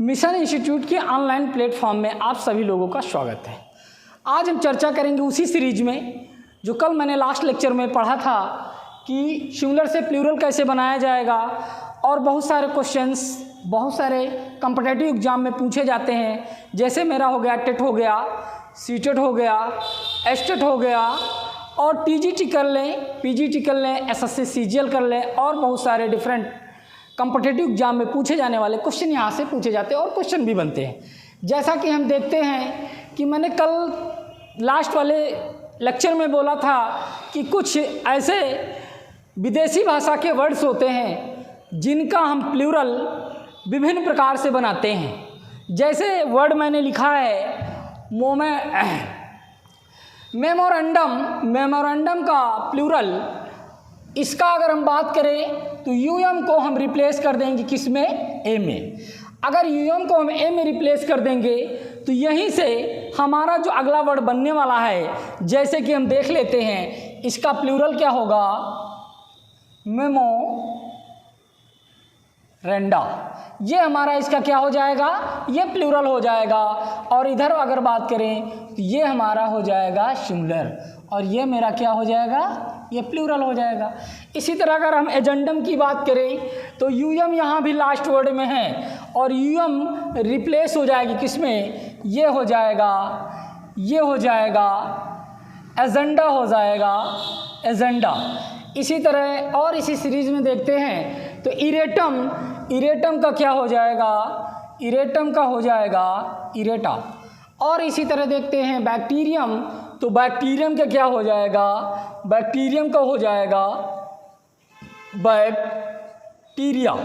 Mission institute के online platform में आप सभी लोगों का स्वागत है। आज हम चर्चा करेंगे उसी सीरीज में जो कल मैंने लास्ट लेक्चर में पढ़ा था कि सिंगुलर से प्लूरल कैसे बनाया जाएगा, और बहुत सारे क्वेश्चंस बहुत सारे कॉम्पिटिटिव एग्जाम में पूछे जाते हैं। जैसे मेरा हो गया टेट हो गया, सीटेट हो गया, एस्टेट हो गया, और टीजीटी कर लें, पीजीटी कर लें, एसएससी सीजीएल कर लें, और बहुत सारे डिफरेंट कॉम्पिटिटिव एग्जाम में पूछे जाने वाले क्वेश्चन यहाँ से पूछे जाते हैं और क्वेश्चन भी बनते हैं। जैसा कि हम देखते हैं कि मैंने कल लास्ट वाले लेक्चर में बोला था कि कुछ ऐसे विदेशी भाषा के वर्ड्स होते हैं जिनका हम प्लूरल विभिन्न प्रकार से बनाते हैं। जैसे वर्ड मैंने लिखा है मेमोरेंडम का प्लूरल, इसका अगर हम बात करें तो यूएम को हम रिप्लेस कर देंगे किसमें, ए में। अगर यूएम को हम ए में रिप्लेस कर देंगे तो यहीं से हमारा जो अगला वर्ड बनने वाला है, जैसे कि हम देख लेते हैं, इसका प्लूरल क्या होगा, मेमोरेंडा। ये हमारा इसका क्या हो जाएगा, ये प्लूरल हो जाएगा। और इधर अगर बात करें तो ये हमारा हो जाएगा सिंगुलर, और ये मेरा क्या हो जाएगा, ये प्लूरल हो जाएगा। इसी तरह अगर हम एजेंडम की बात करें तो यूएम यहाँ भी लास्ट वर्ड में है, और यूएम रिप्लेस हो जाएगी किसमें, ये हो जाएगा एजेंडा हो जाएगा, एजेंडा। इसी तरह और इसी सीरीज में देखते हैं तो इरेटम का क्या हो जाएगा, इरेटम का हो जाएगा इरेटा। और इसी तरह देखते हैं बैक्टीरियम, तो बैक्टीरियम का क्या हो जाएगा, बैक्टीरियम का हो जाएगा बैक्टीरिया।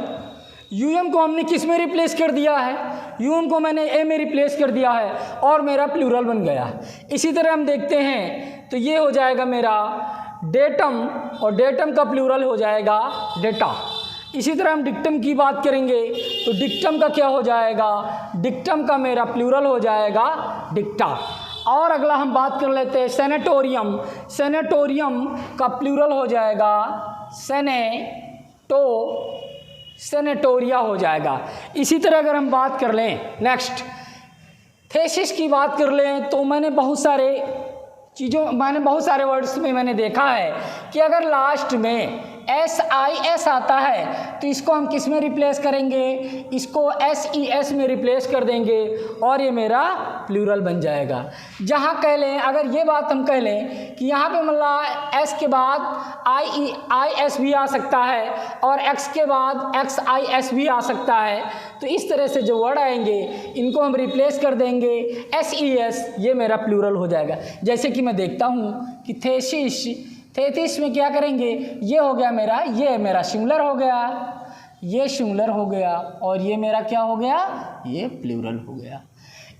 यूएम को हमने किस में रिप्लेस कर दिया है, यूएम को मैंने ए में रिप्लेस कर दिया है और मेरा प्लूरल बन गया। इसी तरह हम देखते हैं तो ये हो जाएगा मेरा डेटम, और डेटम का प्लूरल हो जाएगा डेटा। इसी तरह हम डिक्टम की बात करेंगे तो डिक्टम का क्या हो जाएगा, डिक्टम का मेरा प्लूरल हो जाएगा डिक्टा। और अगला हम बात कर लेते हैं सेनेटोरियम, सेनेटोरियम का प्लूरल हो जाएगा सेनेटोरिया हो जाएगा। इसी तरह अगर हम बात कर लें नेक्स्ट थेसिस की बात कर लें तो मैंने बहुत सारे वर्ड्स में मैंने देखा है कि अगर लास्ट में SIS आता है तो इसको हम किस में रिप्लेस करेंगे, इसको SES में रिप्लेस कर देंगे और ये मेरा प्लूरल बन जाएगा। जहाँ कह लें, अगर ये बात हम कह लें कि यहाँ पे मतलब S के बाद IS भी आ सकता है और X के बाद XIS भी आ सकता है, तो इस तरह से जो वर्ड आएंगे इनको हम रिप्लेस कर देंगे SES, ये मेरा प्लूरल हो जाएगा। जैसे कि मैं देखता हूँ कि थेसिस में क्या करेंगे, ये हो गया मेरा, ये मेरा सिंगुलर हो गया, ये सिंगुलर हो गया, और ये मेरा क्या हो गया, ये प्लूरल हो गया।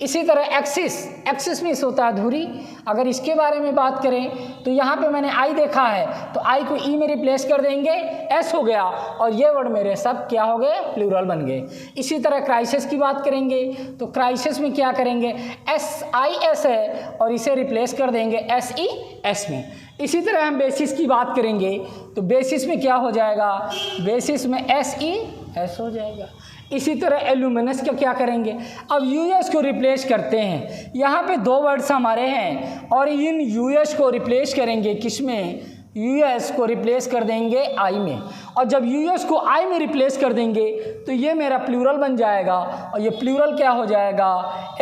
इसी तरह एक्सिस में होता है धुरी। अगर इसके बारे में बात करें तो यहाँ पे मैंने आई देखा है तो आई को ई में रिप्लेस कर देंगे, एस हो गया, और ये वर्ड मेरे सब क्या हो गए, प्लूरल बन गए। इसी तरह क्राइसिस की बात करेंगे तो क्राइसिस में क्या करेंगे, SIS है और इसे रिप्लेस कर देंगे SES में। इसी तरह हम बेसिस की बात करेंगे तो बेसिस में क्या हो जाएगा, बेसिस में SES हो जाएगा। इसी तरह एल्यूमिनस का क्या करेंगे, अब यूएस को रिप्लेस करते हैं। यहाँ पे दो वर्ड्स हमारे हैं और इन यूएस को रिप्लेस करेंगे किसमें, यूएस को रिप्लेस कर देंगे आई में, और जब यूएस को आई में रिप्लेस कर देंगे तो ये मेरा प्लूरल बन जाएगा, और ये प्लूरल क्या हो जाएगा,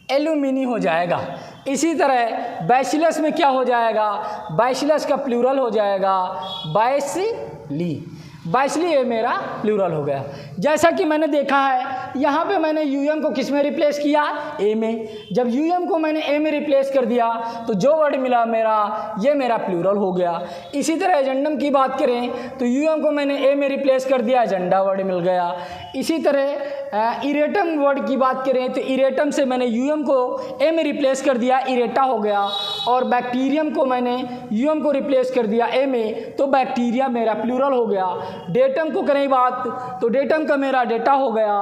एल्यूमिनी हो जाएगा। इसी तरह बैसिलस में क्या हो जाएगा, बैसिलस का प्लूरल हो जाएगा बाइसली, ये मेरा प्लूरल हो गया। जैसा कि मैंने देखा है यहाँ पे मैंने यूएम को किस में रिप्लेस किया, ए में। जब यूएम को मैंने ए में रिप्लेस कर दिया तो जो वर्ड मिला मेरा, ये मेरा प्लूरल हो गया। इसी तरह एजेंडम की बात करें तो यूएम को मैंने ए में रिप्लेस कर दिया, एजेंडा वर्ड मिल गया। इसी तरह इरेटम वर्ड की बात करें तो इरेटम से मैंने यूएम को ए में रिप्लेस कर दिया, इरेटा हो गया। और बैक्टीरियम को मैंने यूएम को रिप्लेस कर दिया ए में, तो बैक्टीरिया मेरा प्लूरल हो गया। डेटम को करें बात तो डेटम का मेरा डेटा हो गया,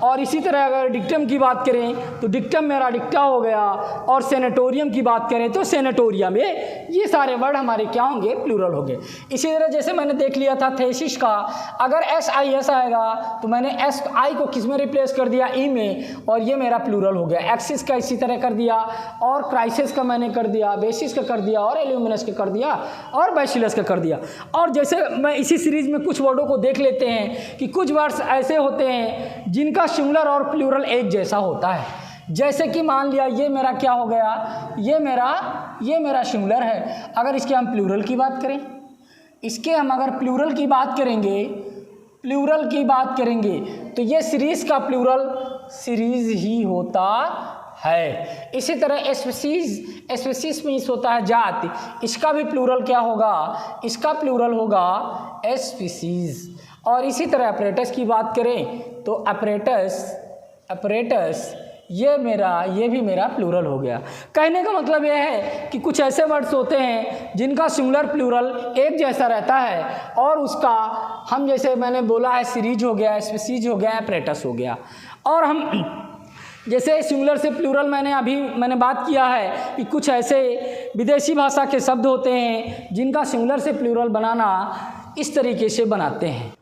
और इसी तरह अगर डिक्टम की बात करें तो डिक्टम मेरा डिक्टा हो गया, और सेनेटोरियम की बात करें तो सेनेटोरिया में। ये सारे वर्ड हमारे क्या होंगे, प्लूरल होंगे। इसी तरह जैसे मैंने देख लिया था थेसिस का, अगर SIS आएगा तो मैंने SI को किस में रिप्लेस कर दिया, ई में, और ये मेरा प्लूरल हो गया। एक्सिस का इसी तरह कर दिया, और क्राइसिस का मैंने कर दिया, बेसिस का कर दिया, और एल्यूमिनस का कर दिया, और बैसिलस का कर दिया। और जैसे मैं इसी सीरीज में कुछ वर्डों को देख लेते हैं कि कुछ वर्ड्स ऐसे होते हैं जिनका सिंगुलर और प्लूरल एक जैसा होता है। जैसे कि मान लिया ये मेरा क्या हो गया, ये मेरा सिंगुलर है। अगर इसके हम प्लूरल की बात करें, इसके हम अगर प्लूरल की बात करेंगे तो ये सीरीज का प्लूरल सीरीज ही होता है। इसी तरह स्पीसीज मीन्स होता है जाति, इसका भी प्लूरल क्या होगा, इसका प्लूरल होगा स्पीसीज। और इसी तरह अपरेटस की बात करें तो अपरेटस ये भी मेरा प्लूरल हो गया। कहने का मतलब यह है कि कुछ ऐसे वर्ड्स होते हैं जिनका सिंगुलर प्लूरल एक जैसा रहता है, और उसका हम जैसे मैंने बोला है सीरीज हो गया, स्पीसीज हो गया, अपरेटस हो गया। और हम जैसे सिंगुलर से प्लूरल मैंने बात किया है कि कुछ ऐसे विदेशी भाषा के शब्द होते हैं जिनका सिंगुलर से प्लूरल बनाना इस तरीके से बनाते हैं।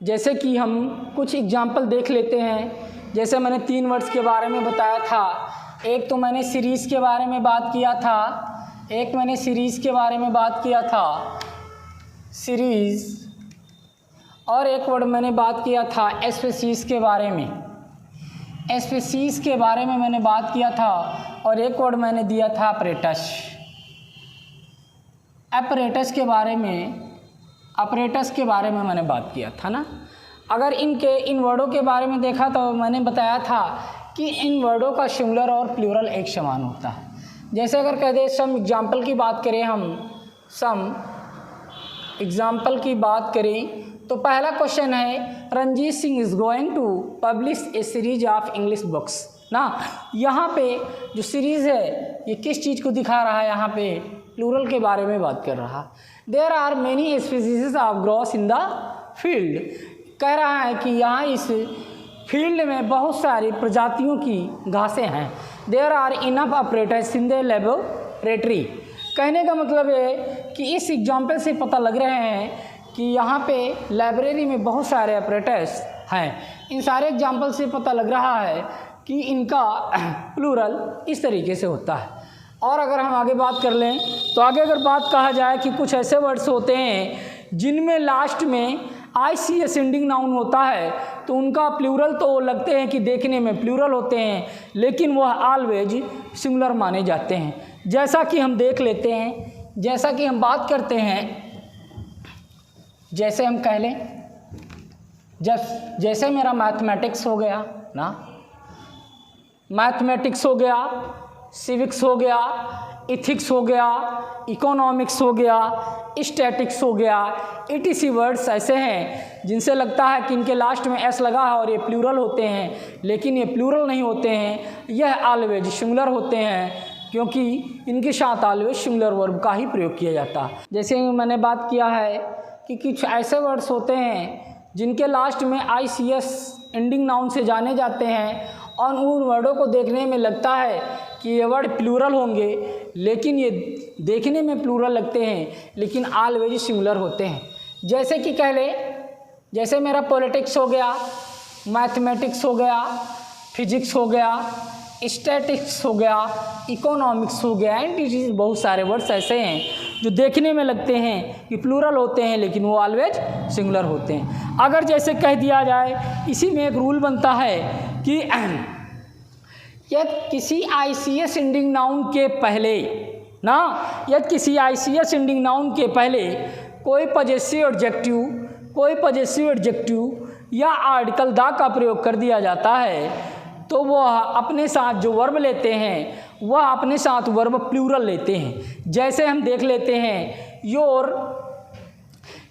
जैसे कि हम कुछ एग्जाम्पल देख लेते हैं। जैसे मैंने 3 वर्ड्स के बारे में बताया था, एक तो मैंने सीरीज़ के बारे में बात किया था, सीरीज़, और एक वर्ड मैंने बात किया था स्पीसीज के बारे में, मैंने बात किया था, और एक वर्ड मैंने दिया था अपरेटस के बारे में मैंने बात किया था ना। अगर इन वर्डों के बारे में देखा तो मैंने बताया था कि इन वर्डों का सिंगुलर और प्लूरल एक समान होता है। जैसे अगर कह दे सम एग्जाम्पल की बात करें तो पहला क्वेश्चन है, Ranjit Singh is going to publish a series of English books ना। यहाँ पे जो सीरीज़ है ये किस चीज़ को दिखा रहा है, यहाँ पे प्लूरल के बारे में बात कर रहा। There are many species of grass in the field, कह रहा है कि यहाँ इस फील्ड में बहुत सारी प्रजातियों की घासें हैं। There are enough operators in the laboratory, कहने का मतलब है कि इस एग्जाम्पल से पता लग रहे हैं कि यहाँ पे लाइब्रेरी में बहुत सारे ऑपरेटर्स हैं। इन सारे एग्जाम्पल से पता लग रहा है कि इनका प्लूरल इस तरीके से होता है। और अगर हम आगे बात कर लें तो आगे अगर बात कहा जाए कि कुछ ऐसे वर्ड्स होते हैं जिनमें लास्ट में ICS एंडिंग नाउन होता है, तो उनका प्लूरल तो लगते हैं कि देखने में प्लूरल होते हैं, लेकिन वह ऑलवेज सिंगुलर माने जाते हैं। जैसा कि हम देख लेते हैं, जैसा कि हम बात करते हैं, जैसे हम कह लें जैसे मेरा मैथमेटिक्स हो गया ना, मैथमेटिक्स हो गया, सिविक्स हो गया, इथिक्स हो गया, इकोनॉमिक्स हो गया, स्टैटिक्स हो गया, ETC वर्ड्स ऐसे हैं जिनसे लगता है कि इनके लास्ट में S लगा है और ये प्लूरल होते हैं, लेकिन ये प्लूरल नहीं होते हैं, यह ऑलवेज सिंगुलर होते हैं, क्योंकि इनके साथ ऑलवेज सिंगुलर वर्ब का ही प्रयोग किया जाता है। जैसे मैंने बात किया है कि कुछ ऐसे वर्ड्स होते हैं जिनके लास्ट में ICS एंडिंग नाउन से जाने जाते हैं, और उन वर्डों को देखने में लगता है कि ये वर्ड प्लूरल होंगे, लेकिन ये देखने में प्लूरल लगते हैं, लेकिन ऑलवेज सिंगुलर होते हैं। जैसे कि कह ले, जैसे मेरा पॉलिटिक्स हो गया, मैथमेटिक्स हो गया, फिजिक्स हो गया, स्टैटिक्स हो गया, इकोनॉमिक्स हो गया, एंड ETC बहुत सारे वर्ड्स ऐसे हैं जो देखने में लगते हैं कि प्लूरल होते हैं, लेकिन वो ऑलवेज सिंगुलर होते हैं। अगर जैसे कह दिया जाए, इसी में एक रूल बनता है कि यदि किसी ICS एंडिंग नाउन के पहले ना, यदि किसी ICS एंडिंग नाउन के पहले कोई पजेसिव एडजेक्टिव या आर्टिकल द का प्रयोग कर दिया जाता है, तो वह अपने साथ जो वर्ब लेते हैं वह अपने साथ वर्ब प्लूरल लेते हैं। जैसे हम देख लेते हैं योर,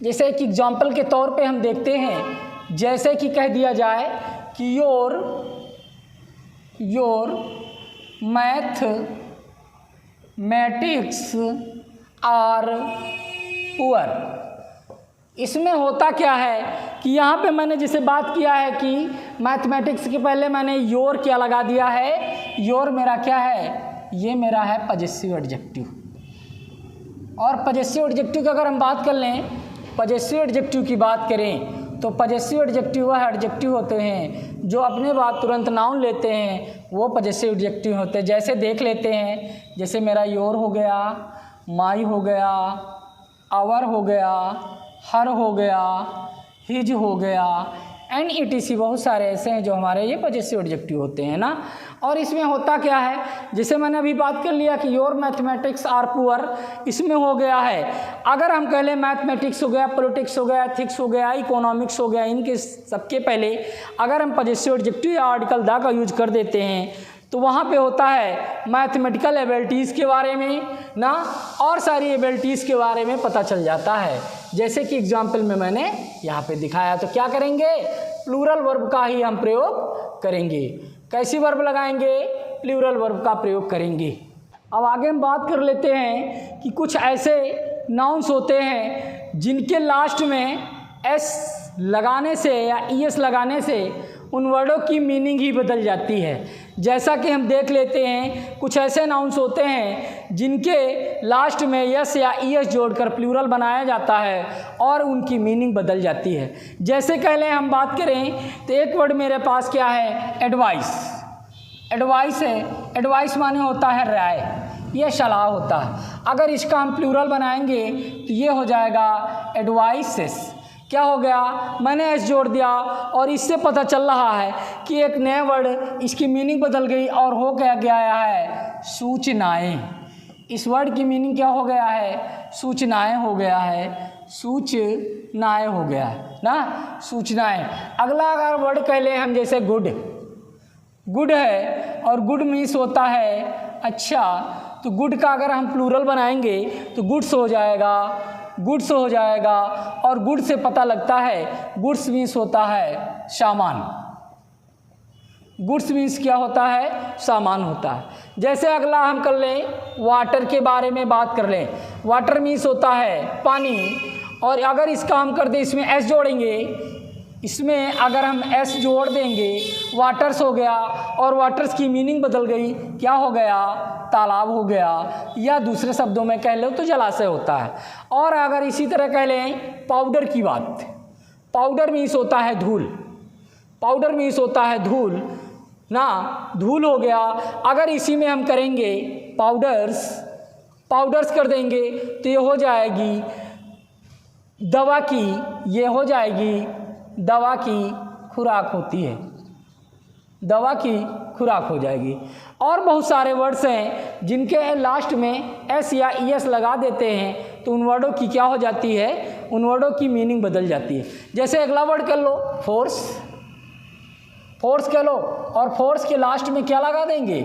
जैसे एक एग्जाम्पल के तौर पे हम देखते हैं, जैसे कि कह दिया जाए कि योर मैथमेटिक्स आर पुअर। इसमें होता क्या है कि यहाँ पे मैंने जैसे बात किया है कि मैथमेटिक्स के पहले मैंने योर क्या लगा दिया है, योर मेरा क्या है, ये मेरा है पजेसिव एडजेक्टिव। और पजेसिव एडजेक्टिव की अगर हम बात कर लें, पजेसिव एडजेक्टिव की बात करें तो पजेसिव एडजेक्टिव वह एडजेक्टिव होते हैं जो अपने बाद तुरंत नाउन लेते हैं, वो पजेसिव एडजेक्टिव होते हैं। जैसे देख लेते हैं, जैसे मेरा योर हो गया, माई हो गया, आवर हो गया, हर हो गया, हिज हो गया, एंड ETC बहुत सारे ऐसे हैं जो हमारे ये पजेसिव एडजेक्टिव होते हैं ना। और इसमें होता क्या है, जैसे मैंने अभी बात कर लिया कि योर मैथमेटिक्स आर पुअर, इसमें हो गया है अगर हम कह लें मैथमेटिक्स हो गया, पॉलिटिक्स हो गया, एथिक्स हो गया, इकोनॉमिक्स हो गया, इनके सबके पहले अगर हम पजेसिव एडजेक्टिव या आर्टिकल द का यूज कर देते हैं तो वहाँ पे होता है मैथमेटिकल एबिलिटीज़ के बारे में ना, और सारी एबिलिटीज़ के बारे में पता चल जाता है। जैसे कि एग्जाम्पल में मैंने यहाँ पे दिखाया, तो क्या करेंगे, प्लूरल वर्ब का ही हम प्रयोग करेंगे। कैसी वर्ब लगाएंगे, प्लूरल वर्ब का प्रयोग करेंगे। अब आगे हम बात कर लेते हैं कि कुछ ऐसे नाउन्स होते हैं जिनके लास्ट में एस लगाने से या ES लगाने से उन वर्डों की मीनिंग ही बदल जाती है। जैसा कि हम देख लेते हैं, कुछ ऐसे नाउन्स होते हैं जिनके लास्ट में यस या ES जोड़कर प्लूरल बनाया जाता है और उनकी मीनिंग बदल जाती है। जैसे कह लें हम बात करें तो एक वर्ड मेरे पास क्या है, एडवाइस। एडवाइस है, एडवाइस माने होता है राय, यह सलाह होता है। अगर इसका हम प्लूरल बनाएंगे तो ये हो जाएगा एडवाइसेस। क्या हो गया, मैंने एस जोड़ दिया और इससे पता चल रहा है कि एक नया वर्ड, इसकी मीनिंग बदल गई और हो गया है सूचनाएं। इस वर्ड की मीनिंग क्या हो गया है, सूचनाएं हो गया है, सूचनाएं हो गया है ना, सूचनाएं। अगला अगर वर्ड कह लें हम, जैसे गुड। गुड है और गुड मीन्स होता है अच्छा, तो गुड का अगर हम प्लूरल बनाएंगे तो गुड्स हो जाएगा, गुड्स हो जाएगा। और गुड से पता लगता है, गुड्स मीन्स होता है सामान। गुड्स मीन्स क्या होता है, सामान होता है। जैसे अगला हम कर लें, वाटर के बारे में बात कर लें। वाटर मीन्स होता है पानी, और अगर इसका हम कर दें, इसमें एस जोड़ेंगे, इसमें अगर हम एस जोड़ देंगे, वाटर्स हो गया और वाटर्स की मीनिंग बदल गई, क्या हो गया, तालाब हो गया, या दूसरे शब्दों में कह लो तो जलाशय होता है। और अगर इसी तरह कह लें पाउडर की बात, पाउडर मीन्स होता है धूल, पाउडर मीन्स होता है धूल ना, धूल हो गया। अगर इसी में हम करेंगे पाउडर्स, पाउडर्स कर देंगे तो ये हो जाएगी दवा की, ये हो जाएगी दवा की खुराक होती है, दवा की खुराक हो जाएगी। और बहुत सारे वर्ड्स हैं जिनके लास्ट में एस या ES लगा देते हैं तो उन वर्डों की क्या हो जाती है, उन वर्डों की मीनिंग बदल जाती है। जैसे अगला वर्ड कर लो फोर्स, फोर्स कह लो और फोर्स के लास्ट में क्या लगा देंगे,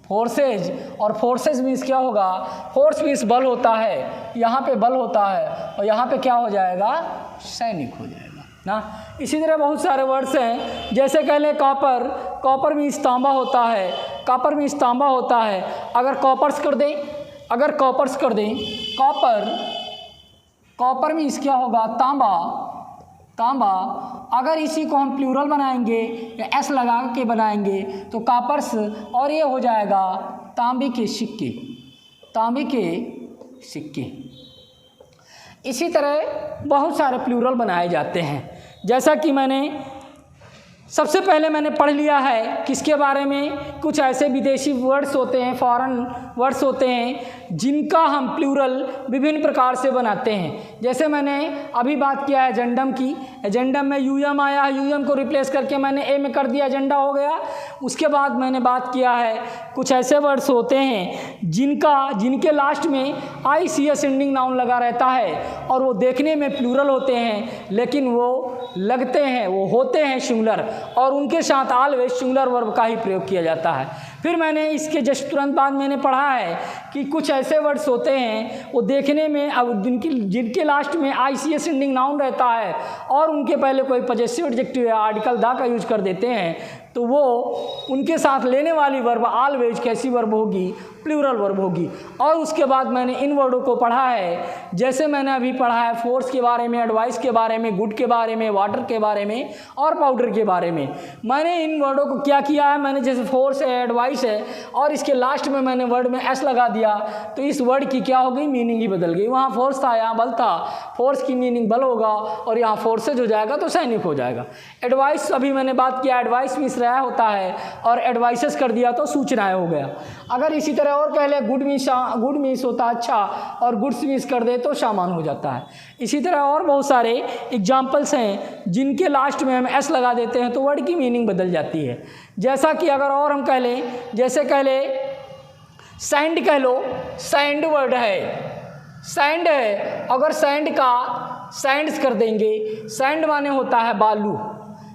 फोर्सेज। और फोर्सेज मीन्स क्या होगा, फोर्स मीन्स बल होता है, यहाँ पे बल होता है और यहाँ पे क्या हो जाएगा, सैनिक हो जाएगा ना। इसी तरह बहुत सारे वर्ड्स हैं, जैसे कह लें कॉपर, कॉपर मीन्स तांबा होता है, कॉपर मीन्स तांबा होता है। अगर कॉपर्स कर दें, अगर कॉपर्स कर दें, कॉपर, कॉपर मीन्स क्या होगा, तांबा, तांबा। अगर इसी को हम प्लूरल बनाएंगे या एस लगा के बनाएंगे तो कॉपर्स, और ये हो जाएगा तांबे के सिक्के, तांबे के सिक्के। इसी तरह बहुत सारे प्लूरल बनाए जाते हैं। जैसा कि मैंने सबसे पहले मैंने पढ़ लिया है किसके बारे में, कुछ ऐसे विदेशी वर्ड्स होते हैं, फॉरेन वर्ड्स होते हैं जिनका हम प्लूरल विभिन्न प्रकार से बनाते हैं। जैसे मैंने अभी बात किया है एजेंडम की, एजेंडम में यूएम आया है, यूएम को रिप्लेस करके मैंने ए में कर दिया, एजेंडा हो गया। उसके बाद मैंने बात किया है कुछ ऐसे वर्ड्स होते हैं जिनके लास्ट में ICS एंडिंग नाउन लगा रहता है और वो देखने में प्लूरल होते हैं लेकिन वो लगते हैं, वो होते हैं सिंगुलर, और उनके साथ ऑलवेज सिंगुलर वर्ब का ही प्रयोग किया जाता है। फिर मैंने इसके जस्ट तुरंत बाद मैंने पढ़ा है कि कुछ ऐसे वर्ड्स होते हैं वो देखने में, अब जिनके लास्ट में ICS एंडिंग नाउन रहता है और उनके पहले कोई पजेसिव एडजेक्टिव या आर्टिकल द का यूज कर देते हैं तो वो उनके साथ लेने वाली वर्ब ऑलवेज कैसी वर्ब होगी, प्लूरल वर्ब होगी। और उसके बाद मैंने इन वर्डों को पढ़ा है, जैसे मैंने अभी पढ़ा है फोर्स के बारे में, एडवाइस के बारे में, गुड के बारे में, वाटर के बारे में और पाउडर के बारे में। मैंने इन वर्डों को क्या किया है, मैंने जैसे फोर्स है, एडवाइस है और इसके लास्ट में मैंने वर्ड में एस लगा दिया, तो इस वर्ड की क्या हो गई, मीनिंग ही बदल गई। वहाँ फोर्स था, यहाँ बल था, फोर्स की मीनिंग बल होगा और यहाँ फोर्सेज हो जाएगा तो सैनिक हो जाएगा। एडवाइस अभी मैंने बात किया, एडवाइस मीन्स राय होता है और एडवाइसेस कर दिया तो सूचनाएं हो गया। अगर इसी तरह और कह ले गुड मीन्स होता है अच्छा और गुड्स मीन्स कर दे तो सामान हो जाता है। इसी तरह और बहुत सारे एग्जाम्पल्स हैं जिनके लास्ट में हम एस लगा देते हैं तो वर्ड की मीनिंग बदल जाती है। जैसा कि अगर और हम कह लें, जैसे कह ले सैंड कह लो, सैंड वर्ड है, सैंड है, अगर सैंड का सैंड्स कर देंगे, सैंड माने होता है बालू,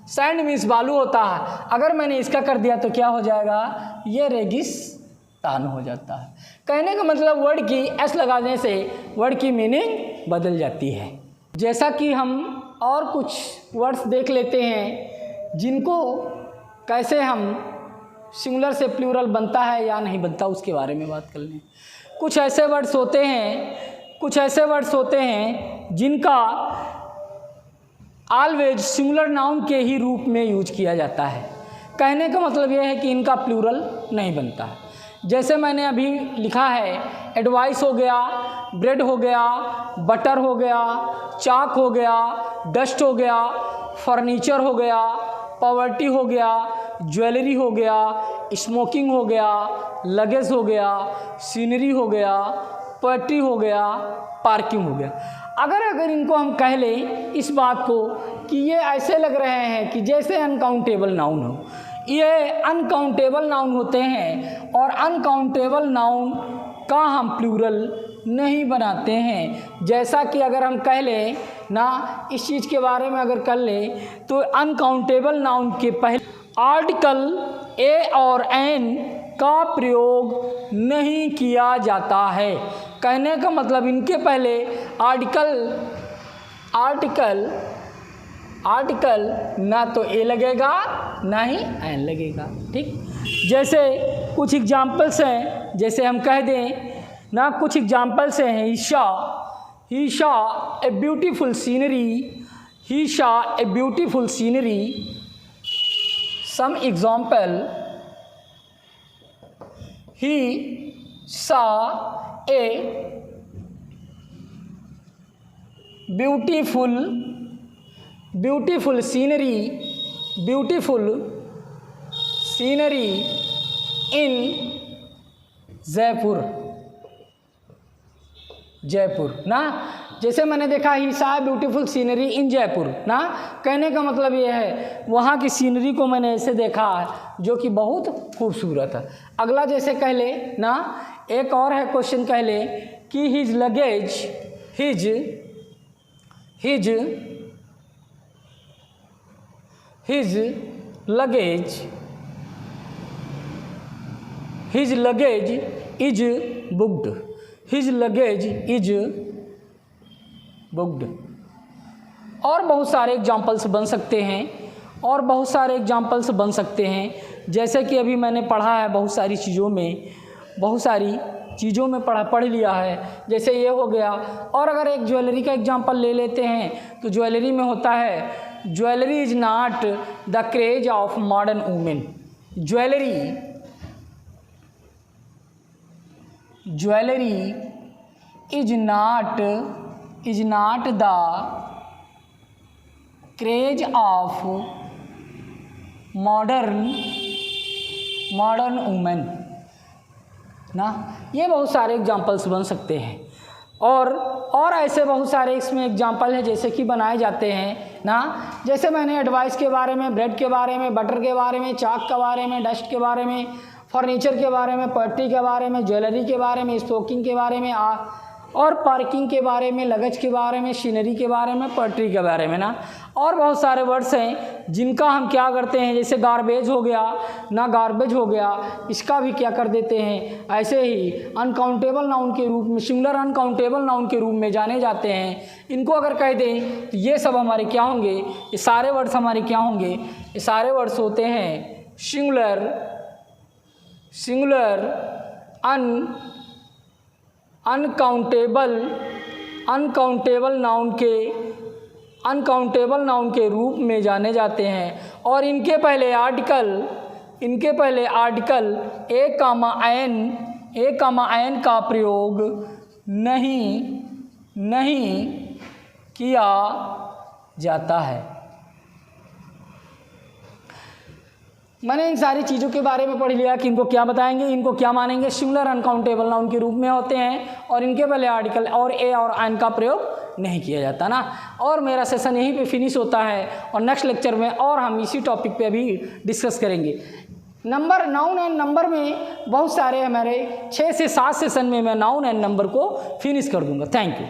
सैंड मीन्स बालू होता है, अगर मैंने इसका कर दिया तो क्या हो जाएगा, ये रेगिस्तान हो जाता है। कहने का मतलब वर्ड की एस लगाने से वर्ड की मीनिंग बदल जाती है। जैसा कि हम और कुछ वर्ड्स देख लेते हैं जिनको कैसे हम सिंगुलर से प्लूरल बनता है या नहीं बनता उसके बारे में बात कर लें। कुछ ऐसे वर्ड्स होते हैं जिनका ऑलवेज सिंगुलर नाउन के ही रूप में यूज किया जाता है। कहने का मतलब यह है कि इनका प्लूरल नहीं बनता है। जैसे मैंने अभी लिखा है, एडवाइस हो गया, ब्रेड हो गया, बटर हो गया, चाक हो गया, डस्ट हो गया, फर्नीचर हो गया, पॉवर्टी हो गया, ज्वेलरी हो गया, स्मोकिंग हो गया, लगेज हो गया, सीनरी हो गया, पोएट्री हो गया, पार्किंग हो गया। अगर इनको हम कह लें इस बात को कि ये ऐसे लग रहे हैं कि जैसे अनकाउंटेबल नाउन हो, ये अनकाउंटेबल नाउन होते हैं और अनकाउंटेबल नाउन का हम प्लूरल नहीं बनाते हैं। जैसा कि अगर हम कह लें ना, इस चीज़ के बारे में अगर कर लें तो अनकाउंटेबल नाउन के पहले आर्टिकल ए और एन का प्रयोग नहीं किया जाता है। कहने का मतलब इनके पहले आर्टिकल ना तो ए लगेगा ना ही एन लगेगा। ठीक, जैसे कुछ एग्जाम्पल्स हैं, जैसे हम कह दें ना, कुछ एग्जाम्पल्स हैं, ही saw a beautiful scenery, he saw a beautiful scenery. Some example, he saw a beautiful scenery in Jaipur ना। जैसे मैंने देखा ही सा ब्यूटीफुल सीनरी इन जयपुर ना, कहने का मतलब ये है वहाँ की सीनरी को मैंने ऐसे देखा जो कि बहुत खूबसूरत है। अगला जैसे कह ले ना, एक और है क्वेश्चन, कह ले कि his luggage is booked, his luggage is booked. और बहुत सारे एग्जाम्पल्स बन सकते हैं, जैसे कि अभी मैंने पढ़ा है बहुत सारी चीज़ों में पढ़ लिया है। जैसे ये हो गया। और अगर एक ज्वेलरी का एग्जाम्पल ले लेते हैं तो ज्वेलरी में होता है, jewellery is not the craze of modern women. Jewellery is not the craze of modern women ना। ये बहुत सारे एग्जाम्पल्स बन सकते हैं और ऐसे बहुत सारे इसमें एग्जाम्पल हैं जैसे कि बनाए जाते हैं ना। जैसे मैंने एडवाइस के बारे में, ब्रेड के बारे में, बटर के बारे में, चाक के बारे में, डस्ट के बारे में, फर्नीचर के बारे में, पोएट्री के बारे में, ज्वेलरी के बारे में, स्मोकिंग के बारे में और पार्किंग के बारे में, लगेज के बारे में, सीनरी के बारे में, पोएट्री के बारे में ना। और बहुत सारे वर्ड्स हैं जिनका हम क्या करते हैं, जैसे गार्बेज हो गया ना, गार्बेज हो गया, इसका भी क्या कर देते हैं, ऐसे ही अनकाउंटेबल नाउन के रूप में, सिंगुलर अनकाउंटेबल नाउन के रूप में जाने जाते हैं। इनको अगर कह दें तो ये सब हमारे क्या होंगे, ये सारे वर्ड्स हमारे क्या होंगे, ये सारे वर्ड्स होते हैं सिंगुलर अनकाउंटेबल नाउन के रूप में जाने जाते हैं और इनके पहले आर्टिकल ए कामा एन का प्रयोग नहीं किया जाता है। मैंने इन सारी चीज़ों के बारे में पढ़ लिया कि इनको क्या बताएंगे, इनको क्या मानेंगे। सिंगुलर अनकाउंटेबल नाउन के रूप में होते हैं और इनके पहले आर्टिकल और ए और एन का प्रयोग नहीं किया जाता ना। और मेरा सेशन यहीं पे फिनिश होता है और नेक्स्ट लेक्चर में और हम इसी टॉपिक पे अभी डिस्कस करेंगे। नाउन एंड नंबर में बहुत सारे हमारे 6 से 7 सेशन में मैं नाउन एंड नंबर को फिनिश कर दूंगा। Thank you.